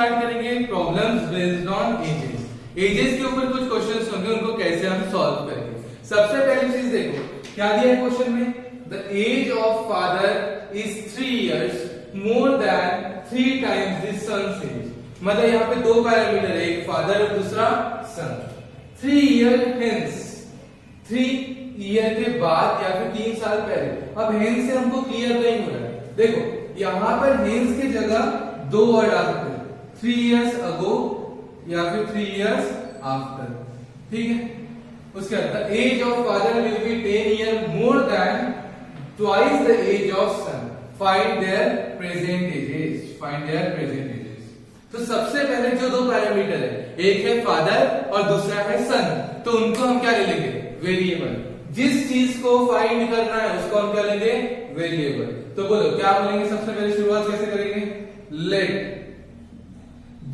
Start करेंगे problems based on ages. Ages के ऊपर कुछ क्वेश्चंस होंगे, उनको कैसे हम सॉल्व करेंगे। सबसे पहली चीज देखो क्या दिया है क्वेश्चन में, the age of father is 3 years more than 3 times the son's age. मतलब यहाँ पे दो पैरामीटर है, एक फादर और दूसरा सन। 3 year हेंस, 3 year के बाद या फिर 3 साल पहले। अब हेंस से हमको क्लियर नहीं हो रहा है। देखो यहाँ पर हेंस की जगह दो वर्ड आ सकते हैं, 3 years ago या फिर 3 years after। ठीक है, उसके बाद age of father will be 10 years more than twice the age of son, find their present ages, find their present ages। तो सबसे पहले जो दो पैरामीटर है, एक है फादर और दूसरा है सन, तो उनको हम क्या ले लेंगे, वेरिएबल। जिस चीज को फाइंड करना है उसको हम क्या लेंगे, वेरिएबल। तो बोलो क्या बोलेंगे, सबसे पहले शुरुआत कैसे करेंगे, late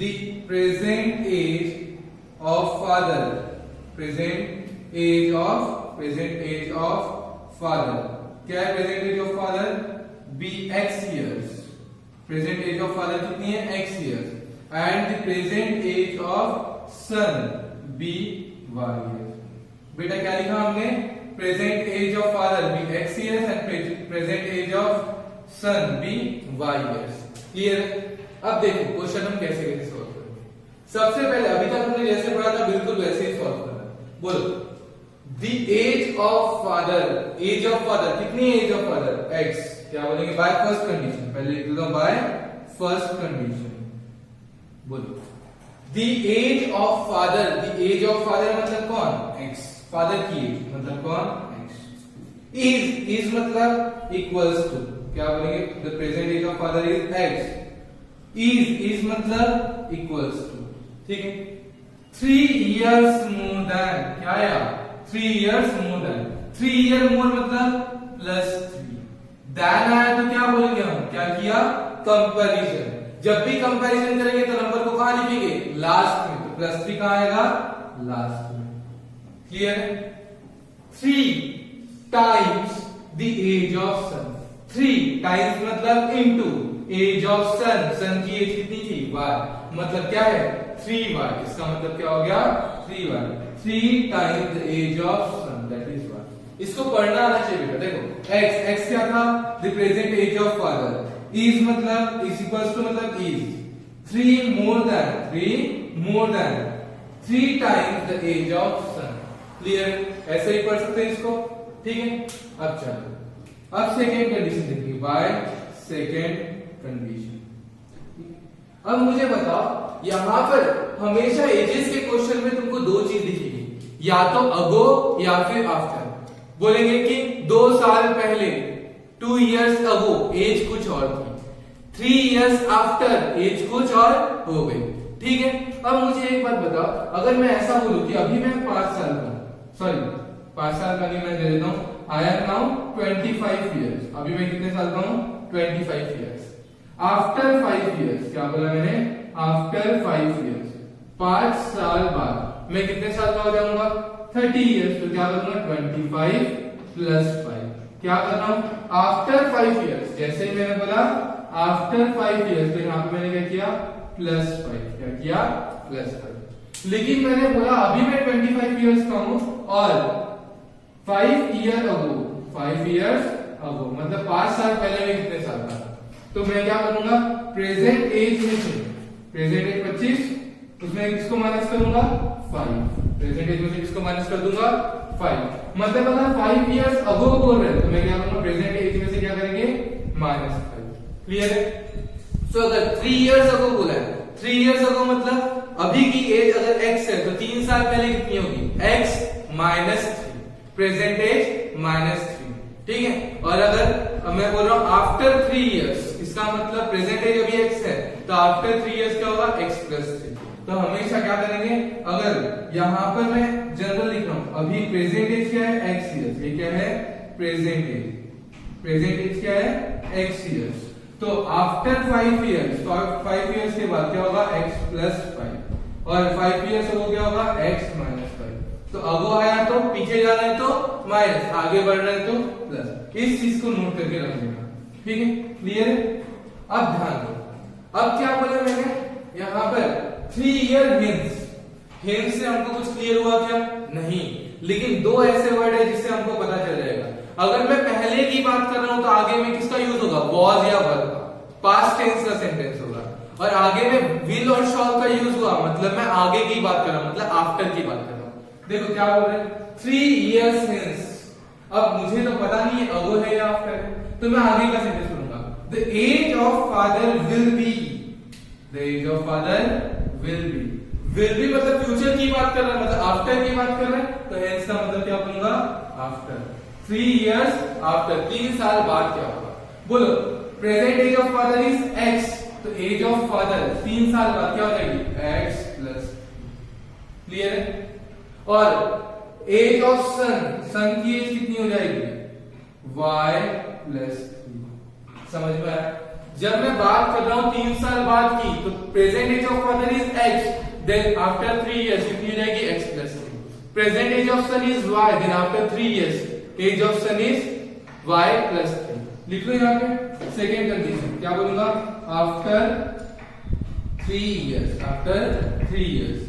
the present age of father, present age of father, क्या है present age of father, be x years, present age of father कितनी है, x years, and the present age of son be y years। बेटा क्या लिखा हमने, present age of father be x years and present age of son be y years। Clear. अब देखो question हम कैसे कैसे सॉल्व करेंगे। सबसे पहले अभी तक हमने जैसे पढ़ा था बिल्कुल वैसे ही सॉल्व करना है। बोलो the age of father, age of father कितनी है, एज ऑफ फादर x, क्या बोलेंगे, बाय फर्स्ट कंडीशन। पहले लिख दो बाय फर्स्ट कंडीशन। बोलो the age of father, the age of father मतलब कौन, x, फादर की एज मतलब कौन, x। इज मतलब इक्वल्स टू, क्या बोलेंगे, the present age of father is x, is मतलब इक्वल्स टू। ठीक है, 3 years मोर देन, क्या आया, 3 years मोर देन, 3 year मोर मतलब +3, देन आया तो क्या बोलेंगे हम, क्या किया, कंपैरिजन। जब भी कंपैरिजन करेंगे तो नंबर को कहां लिखेंगे, लास्ट में, तो +3 कहां आएगा, लास्ट में। क्लियर है। 3 times the age of son, 3 times मतलब into as of son, son की एज कितनी थी, y, मतलब क्या है, 3y। इसका मतलब क्या हो गया, 3y, 3 times the age of son, that is y। इसको पढ़ना आना चाहिए बेटा। देखो x क्या था, the present age of father, is मतलब is equals to मतलब is 3 more than 3 times the age of son। Clear, ऐसे ही पढ़ सकते हैं इसको। ठीक है, अब चलो अब सेकेंड कंडीशन देखिए, बाय सेकेंड कंडीशन। अब मुझे बताओ यहां पर हमेशा एजेस के क्वेश्चन में तुमको दो चीज दिखेगी, या तो अगो या फिर आफ्टर। बोलेंगे कि 2 साल पहले, 2 years अगो एज कुछ और थी, 3 years आफ्टर एज कुछ और हो गई। ठीक है, अब मुझे एक बात बताओ, अगर मैं ऐसा बोलूं कि अभी मैं 5 साल का, सॉरी 5 साल का नहीं, मैं दे देता हूं, आई एम नाउ 25 years, अभी मैं कितने साल का हूं, 25 years। आफ्टर 5 years, क्या बोला मैंने, आफ्टर 5 years, 5 साल बाद मैं कितने साल का हो जाऊंगा, 30 years। तो क्या करूंगा, 25 + 5, क्या कर रहा हूं, आफ्टर 5 years। जैसे ही मैंने बोला आफ्टर 5 years, तो यहाँ पे मैंने क्या किया, +5, क्या किया, +5। लेकिन मैंने बोला अभी मैं 25 years का हूं और 5 years अगो मतलब 5 साल पहले मैं कितने साल का, तो मैं क्या करूंगा, प्रेजेंट एज में से, प्रेजेंट एज 25, उसमें किसको माइनस करूंगा, 5, प्रेजेंट एज में से किसको माइनस कर दूंगा, 5। मतलब अगर 5 years अगो बोल रहे हैं तो मैं क्या करूंगा, प्रेजेंट एज में से क्या करेंगे, -5। क्लियर है। तो अगर 3 years अगो बोला है, 3 years अगो मतलब अभी की एज अगर x है तो 3 साल पहले कितनी होगी, x -3, प्रेजेंट एज -3। ठीक है, और अगर मैं बोल रहा हूं आफ्टर 3 years, इसका मतलब प्रेजेंट एज अभी x है तो आफ्टर 3 years क्या होगा, x + 3। तो हमेशा क्या करेंगे, अगर यहां पर मैं जनरल लिख रहा हूं, अभी प्रेजेंट एज क्या है, x years, ये क्या है, प्रेजेंट एज क्या है, x years। तो आफ्टर 5 years, तो 5 years के बाद क्या होगा, x + 5, और 5 years हो गया होगा x - 5। तो अगो आया तो पीछे जाना है तो माइनस, आगे बढ़ना है तो प्लस। इस चीज को नोट करके रख लेना। ठीक है, क्लियर है। अब ध्यान दो, अब क्या बोला मैंने, यहाँ पर 3 ईयर हेंस, हेंस से हमको कुछ क्लियर हुआ क्या? नहीं, लेकिन दो ऐसे वर्ड है जिससे हमको पता चल जाएगा। अगर मैं पहले की बात कर रहा हूं तो आगे में किसका यूज होगा? वॉज या वर का, पास्ट टेंस का सेंटेंस होगा। और आगे में विल और शॉल का यूज हुआ, मतलब मैं आगे की बात कर रहा हूं, मतलब आफ्टर की बात कर रहा हूं। देखो क्या बोल रहे हैं, 3 इयर्स हेंस। अब मुझे तो पता नहीं है अगो है या आफ्टर है, तो मैं आगे का सेंटेंस बोलूंगा, the age of father will be, the age of father will be. Will be मतलब फ्यूचर की बात कर रहा है, मतलब आफ्टर की बात कर रहा है, तो हेंस का मतलब क्या बोलूंगा? आफ्टर। 3 इयर्स आफ्टर, 3 साल बाद क्या होगा? बोलो, present age of father is x, तो एज ऑफ फादर 3 साल बाद क्या हो जाएगी? X plus. क्लियर है? और एज ऑफ सन, सन की एज कितनी हो जाएगी? Y plus 3। समझ में आया? जब मैं बात कर रहा हूं 3 साल बाद की, तो present age of father is x, then after 3 years कितनी हो जाएगी? x plus 3. Present age of son is y, then after 3 years age of son is y plus 3. लिख लो यहाँ पे सेकेंड कंडीशन, क्या बोलूंगा? after 3 years, after 3 years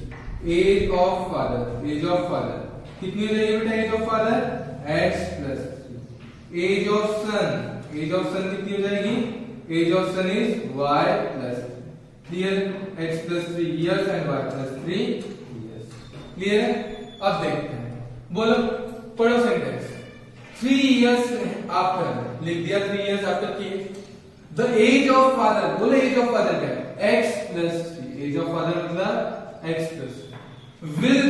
age of father, age of father कितनी हो जाएगी बेटा? age of father x plus 3. age of son, age of son कितनी हो जाएगी? age of son is y plus 3. Clear? x plus 3 years and y plus 3 years. Clear है? अब देखते हैं, बोलो, पढ़ो सेंटेंस। 3 years आफ्टर, लिख दिया 3 years आफ्टर की द एज ऑफ फादर, बोलो एज ऑफ फादर क्या है? x plus 3. Age of father मतलब x plus 3. विल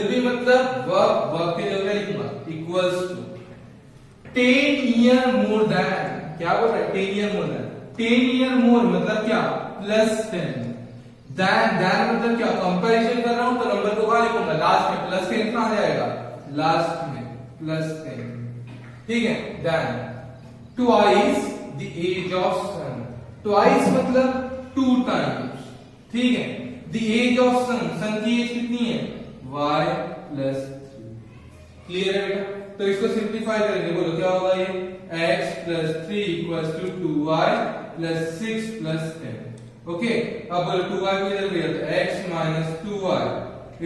बी मतलब वर्ब, वर्ब के जगह लिखूंगा equals to 10 year more than. क्या बोल रहा है? 10 year more than. 10 year more मतलब क्या? प्लस 10। देन मतलब क्या? कंपैरिजन कर रहा हूं तो नंबर को कहां लिखूंगा? लास्ट में। प्लस 10 कहां जाएगा? लास्ट में, प्लस 10। ठीक है? Then twice the age of son, twice मतलब 2 टाइम्स। ठीक है? The age of son, son की एज कितनी है? y plus 3। क्लियर है बेटा? तो इसको सिंप्लीफाई करेंगे, बोलो क्या होगा ये? x plus 3 equals to 2y plus 6 plus 10। Okay, अब बोलो 2y को इधर ले तो x minus 2y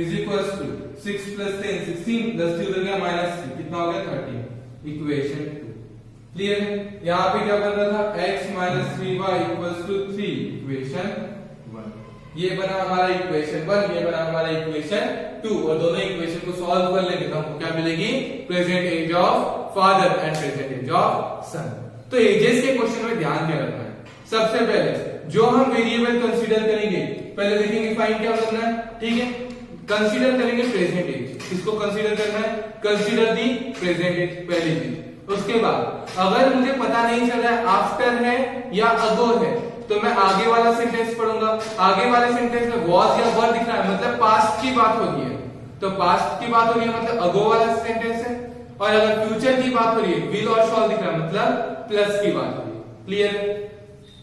is equals to 6 plus 10, 16 plus 2 इधर गया माइनस 3, कितना हो गया? 13। इक्वेशन 2। क्लियर है? यहाँ पे क्या बन रहा था? x minus 3y equals to 3, equation 1। ये बना हमारा इक्वेशन 1, ये बना हमारा इक्वेशन 2, और दोनों इक्वेशन को सॉल्व कर लेंगे तो हमको क्या मिलेगी? Present age of father and present age of son. तो एजेस के क्वेश्चन में ध्यान क्या रखना है? सबसे पहले जो हम वेरिएबल कंसीडर करेंगे, पहले देखेंगे फाइंड क्या करना है। ठीक है? कंसीडर करेंगे प्रेजेंट एज। किसको कंसीडर करना है? कंसीडर दी प्रेजेंट एज, पहली चीज। उसके बाद अगर मुझे पता नहीं चल रहा है आफ्टर है या अगो है, तो मैं आगे वाला सेंटेंस पढ़ूंगा। आगे वाले सेंटेंस में वॉज या वर दिख रहा है, मतलब पास्ट की बात हो रही है, तो पास्ट की बात हो रही है मतलब अगो वाला सेंटेंस है। और अगर फ्यूचर की बात हो रही है, विल और शॉल दिख रहा है, मतलब प्लस की बात हो रही है। क्लियर?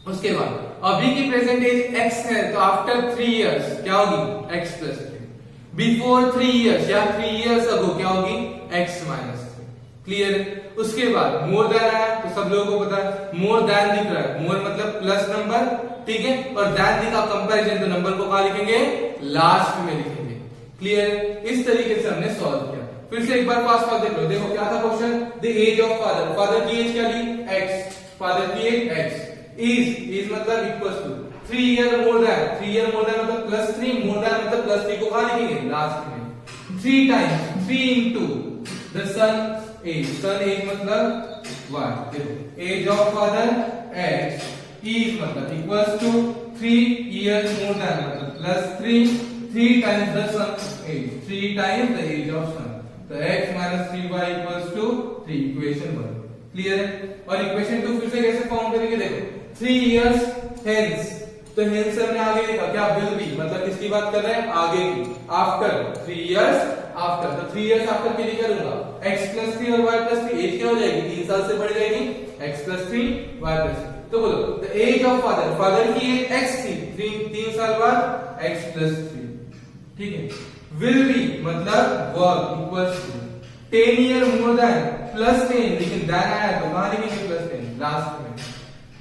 उसके बाद अभी की प्रेजेंट एज x है, तो आफ्टर 3 इयर्स क्या होगी? x plus 3। बिफोर 3 इयर्स या 3 इयर्स अगो क्या होगी? x minus 3। क्लियर? उसके बाद मोर देन आया, तो सब लोगों को पता है मोर देन दिख रहा है, मोर मतलब प्लस नंबर। ठीक है? और देन दिखा कंपैरिजन, तो नंबर को कहां लिखेंगे? लास्ट में लिखेंगे। क्लियर? इस तरीके से हमने सॉल्व किया। फिर से एक बार फास्ट देख लो। देखो क्या था question? The age of father, father की एज क्या ली? x, फादर की एज x। इज मतलब equals to 3 year more than, 3 year more than मतलब प्लस 3, मोर देन मतलब प्लस 3 को कहां लिखेंगे? लास्ट में। 3 times, 3 into the son age, son age मतलब y। देखो age of father x, is मतलब equals to 3 years more than मतलब plus 3, 3 times the son age, 3 times the age of son, तो x minus 3y equals to 3, equation 1। Clear है? और equation 2 फिर से कैसे फॉर्म करेंगे? देखो 3 इयर्स हेंस, तो हेंस हमने आगे लिखा क्या? विल बी, मतलब किसकी बात कर रहे हैं? आगे की। आफ्टर 3 इयर्स आफ्टर, तो 3 इयर्स आफ्टर के लिए करूंगा x प्लस 3 और y प्लस 3, एज क्या हो जाएगी? 3 साल से बढ़ जाएगी, x प्लस 3 y प्लस 3। तो बोलो the age of father, father की एज x थी, 3 साल बाद x प्लस 3। ठीक है? विल बी मतलब verb equals to 10 year more than plus 10, लेकिन देन आया तो कहां लिखेंगे? प्लस 10 लास्ट में।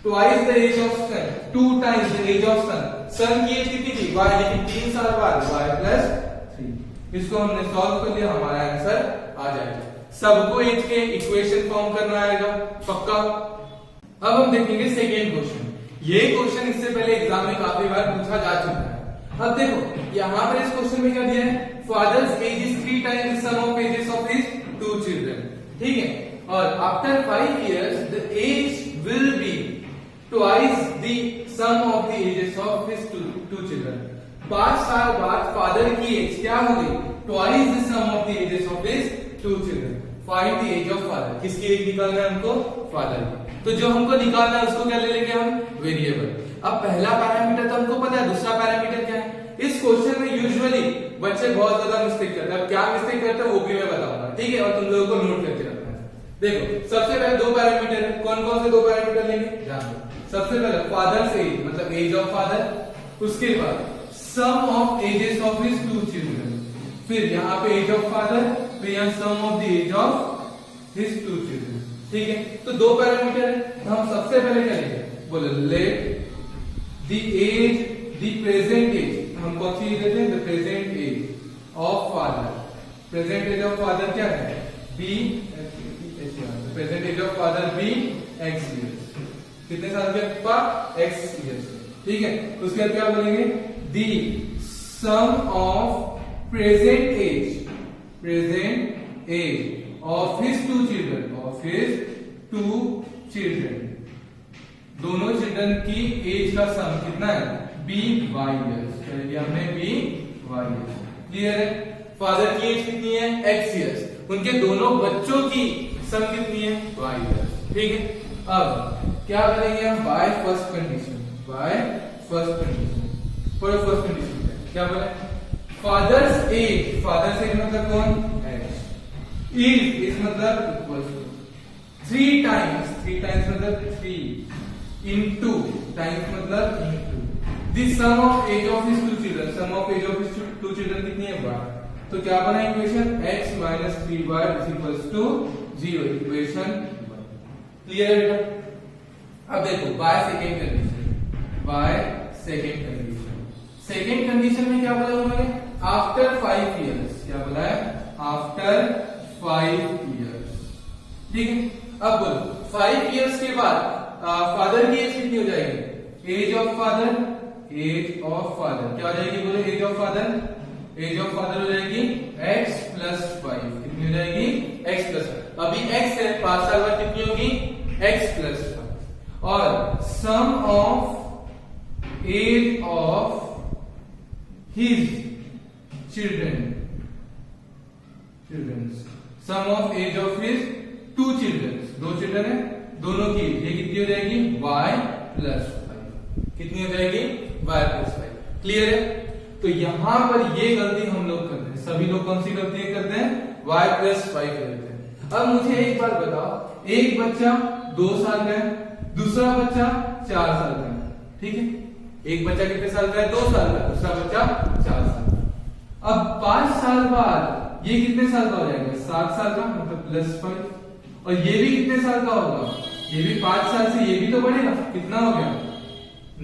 Twice the age of son, 2 times the age of son, son की एज कितनी थी y, लेकिन 3 साल बाद y प्लस 3। इसको हमने सॉल्व कर लिया, हमारा आंसर आ जाएगा। सबको एज के इक्वेशन फॉर्म करना आएगा पक्का। अब हम देखेंगे सेकेंड क्वेश्चन। ये क्वेश्चन इससे पहले एग्जाम में काफी बार पूछा जा चुका है। अब देखो यहाँ पर इस क्वेश्चन में क्या दिया है, father's age is 3 times the sum of ages of his 2 children, ठीक है। और after 5 years the age will be twice the sum of the ages of his 2 children. 5 साल बाद फादर की एज क्या होगी, twice the sum of the ages of his 2 children. Find the age of father, किसकी age निकालना है हमको, father की। तो जो हमको निकालना है उसको क्या ले लेंगे हम, वेरिएबल। अब पहला पैरामीटर तो हमको पता है, दूसरा पैरामीटर क्या है। इस क्वेश्चन में यूजुअली बच्चे बहुत ज्यादा मिस्टेक करते हैं। अब क्या मिस्टेक करते हैं वो भी मैं बताऊंगा, ठीक है, और तुम लोगों को नोट करके रखना है। देखो सबसे पहले 2 पैरामीटर है, कौन कौन से 2 पैरामीटर लेंगे ध्यान दो। सबसे पहले फादर्स एज मतलब एज ऑफ फादर, उसके बाद sum of ages of his 2 children, फिर यहाँ पे एज ऑफ फादर, फिर यहाँ sum of the age of his 2 children, ठीक है। तो 2 पैरामीटर है, तो हम सबसे पहले क्या लेंगे, बोलो let the age the present age, हम कौन सी एज लेते हैं, the present age of father. Present age of father क्या है, be, present age of father be x years, कितने साल के पापा, एक्स ईयर्स, ठीक है। उसके बाद क्या बोलेंगे, the sum of present age of his 2 children, of his 2 children, दोनों चिल्ड्रन की एज का सम कितना है, बी वाई ईयर्स, कह दिया हमने बी वाई ईयर्स, क्लियर है। फादर की एज कितनी है, एक्स ईयर्स, उनके दोनों बच्चों की सम कितनी है, वाई ईयर्स, ठीक है। अब क्या करेंगे हम, by first condition, by first condition, for first condition क्या बोले, फादर्स एज, फादर्स एज मतलब कौन, एक्स, इज मतलब इक्वल टू 3 टाइम्स, 3 टाइम्स मतलब 3 इनटू, टाइम्स मतलब into the sum of age of his 2 children, sum of age of his 2 children कितनी है, y। तो क्या बना equation, x minus 3y is equals to 0, equation clear है बेटा। अब देखो by second condition, by second condition, second condition में क्या बोला उन्होंने, आफ्टर 5 years, क्या बोला है, आफ्टर 5 years, ठीक है। अब बोलो 5 years के बाद फादर की एज कितनी हो जाएगी, age of father, age of father क्या हो जाएगी, बोलो age of father, age of father हो जाएगी x प्लस 5, कितनी हो जाएगी, x प्लस 5। अभी x है, 5 साल बाद कितनी होगी, x प्लस 5। और sum of age of his children, sum of age of his 2 children, 2 children है, दोनों की ये कितनी हो जाएगी, y प्लस 5, कितनी हो जाएगी, y प्लस 5, क्लियर है। तो यहां पर ये गलती हम लोग करते हैं, सभी लोग कौन सी गलती करते हैं, y प्लस 5 करते हैं। अब मुझे एक बात बताओ, एक बच्चा 2 साल का है, दूसरा बच्चा 4 साल का है, ठीक है। एक बच्चा कितने साल का है, 2 साल का, दूसरा बच्चा 4 साल का। अब 5 साल बाद ये कितने साल का हो जाएगा, 7 साल का, मतलब प्लस 5। और ये भी कितने साल का होगा, ये भी 5 साल से ये भी तो बढ़ेगा, कितना हो गया,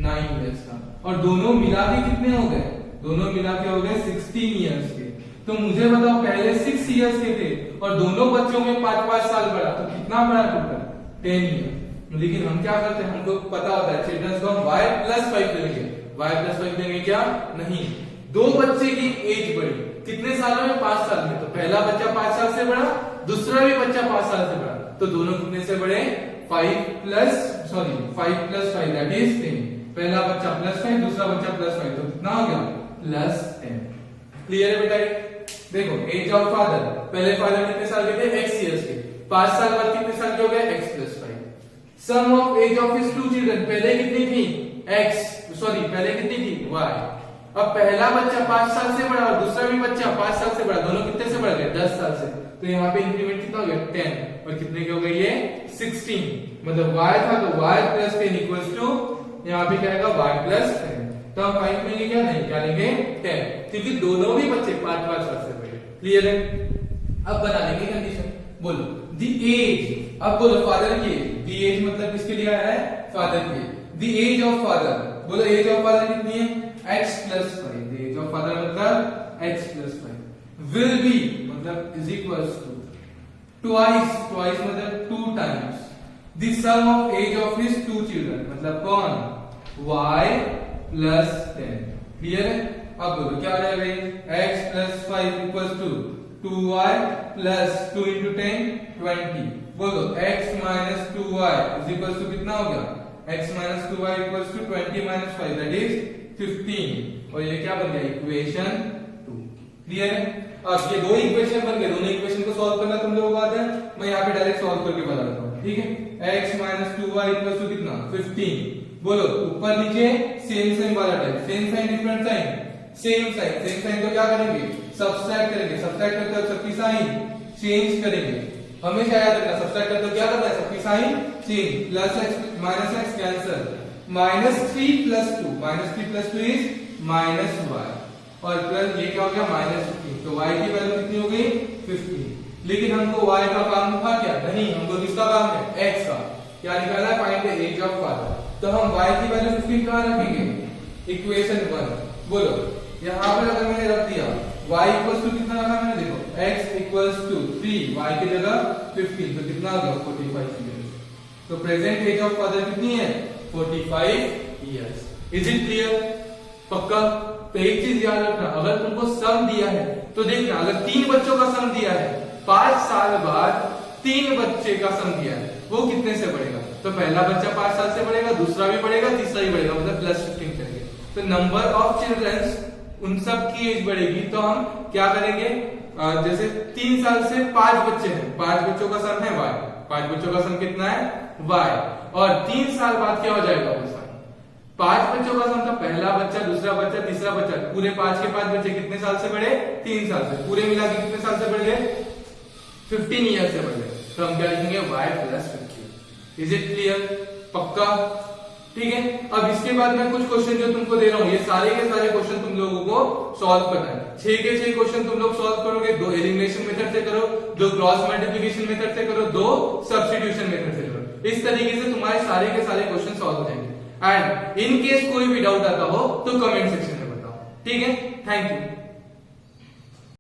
9 इयर्स का। और दोनों मिला के कितने हो गए, दोनों मिला के हो गए 16 इयर्स के। तो मुझे बताओ पहले 6 इयर्स के थे और दोनों बच्चों में 5-5 साल बढ़ा, तो कितना बढ़ा टोटल, 10 ईयर। लेकिन हम क्या करते हैं, हमको पता होता है चिल्ड्रंस को हम y प्लस 5 देंगे, y प्लस 5 देंगे क्या, नहीं, 2 बच्चे की एज बढ़ी, कितने सालों में, 5 साल में। तो पहला बच्चा 5 साल से बढ़ा, दूसरा भी बच्चा 5 साल से बढ़ा, तो दोनों कितने से बढ़े, 5 प्लस 5 दैट इज 10। पहला बच्चा प्लस 5, दूसरा बच्चा प्लस 5, तो कितना हो गया, प्लस 10। क्लियर है बेटा। देखो एज ऑफ फादर, पहले फादर कितने साल के थे, x इयर्स के, 5 साल बाद कितने साल के हो गए, x plus 5। Sum of age of his 2 children, पहले कितनी थी, पहले कितनी थी, y। अब पहला बच्चा 5 साल से बढ़ा और दूसरा भी बच्चा 5 साल से बढ़ा, दोनों कितने से बढ़ गए, 10 साल से। तो यहाँ पे इंक्रीमेंट कितना हो गया, 10, और कितने की हो गई ये, 16। मतलब y था तो y प्लस 10 इक्वल्स टू, यहाँ पे क्या आएगा, y प्लस 10। तो हम फाइंड करेंगे क्या, नहीं क्या लेंगे, 10, क्योंकि दोनों भी बच्चे 5-5 साल से बढ़े। क्लियर है। अब बना लेंगे कंडीशन, बोलो द एज, अब बोलो फादर की एज, द एज मतलब किसके लिए आया है, फादर की, द एज ऑफ फादर, बोलो एज ऑफ फादर कितनी है? x plus 5। Age of father मतलब x प्लस 5 विल बी मतलब is equals to twice, twice मतलब 2 times the sum of age of his 2 children, मतलब कौन? y plus 10। क्लियर है? अब बोलो क्या आ जाएगा? x plus 5 equals to 2y plus 2 into 10 20। बोलो x minus 2y is equals to कितना हो गया? x minus 2y equals to 20 minus 5 that is 15। और ये क्या बन गया? इक्वेशन 2। क्लियर है? अब ये दो इक्वेशन बन गए, दोनों इक्वेशन को सॉल्व करना तुम लोगों को आता है, मैं यहाँ पे डायरेक्ट सॉल्व करके बताता हूँ। ठीक है? x minus 2y equals to कितना? 15। बोलो ऊपर नीचे सेम साइन वाला type, same sign different sign, same sign, same sign तो क्या करेंगे? सब्सट्रैक्ट करेंगे, सब्सट्रैक्ट करते हो सबकी साइन चेंज करेंगे। हमेशा याद रखना सब्सट्रैक्ट करते हो क्या करना है? सबकी sign change, plus x minus x cancel, -3 plus 2, -3 plus 2 is -y और प्लस ये क्या हो गया? -15। तो y की वैल्यू कितनी हो गई? 15। लेकिन हमको y का काम था क्या? नहीं, हमको किसका काम है? x का। क्या निकालना है? Find the age of father. तो हम y की वैल्यू 15 कहां रखेंगे? इक्वेशन 1। बोलो यहां पर अगर मैंने रख दिया y इक्वल्स टू कितना रखा मैंने? देखो x इक्वल्स टू 3, y की जगह 15, तो कितना आ गया? 45 इयर्स। तो प्रेजेंट एज ऑफ फादर कितनी है? 45 इयर्स। Is it clear? पक्का? तो एक चीज याद रखना, अगर तुमको सम दिया है तो देखना, अगर 3 बच्चों का सम दिया है, 5 साल बाद 3 बच्चे का सम दिया है, वो कितने से बढ़ेगा? तो पहला बच्चा 5 साल से बढ़ेगा, दूसरा भी बढ़ेगा, तीसरा भी बढ़ेगा, मतलब प्लस 15 करेंगे। तो नंबर ऑफ चिल्ड्रंस उन सब की एज बढ़ेगी, तो हम क्या करेंगे? जैसे 3 साल से 5 बच्चे हैं, 5 बच्चों का सम है y, 5 बच्चों का सम कितना है? y। और 3 साल बाद क्या हो जाएगा वो सम? 5 बच्चों का सम था, पहला बच्चा, दूसरा बच्चा, तीसरा बच्चा, पूरे 5 के 5 बच्चे कितने साल से बढ़े? 3 साल से। पूरे मिला के कितने साल से बढ़ गए? 15 ईयर से बढ़ गए। तो हम क्या लिखेंगे? y plus 15। Is it clear? पक्का? ठीक है? अब इसके बाद मैं कुछ क्वेश्चन जो तुमको दे रहा हूँ, ये सारे के सारे क्वेश्चन तुम लोगों को सॉल्व करना है। 6 के 6 क्वेश्चन तुम लोग सॉल्व करोगे, 2 एलिमिनेशन मेथड से करो, 2 क्रॉस मल्टीप्लिकेशन मेथड से करो, 2 सब्स्टिट्यूशन मेथड से करो। इस तरीके से तुम्हारे सारे के सारे क्वेश्चन सॉल्व हो जाएंगे। एंड इन केस कोई भी डाउट आता हो तो कमेंट सेक्शन में बताओ। ठीक है? Thank you.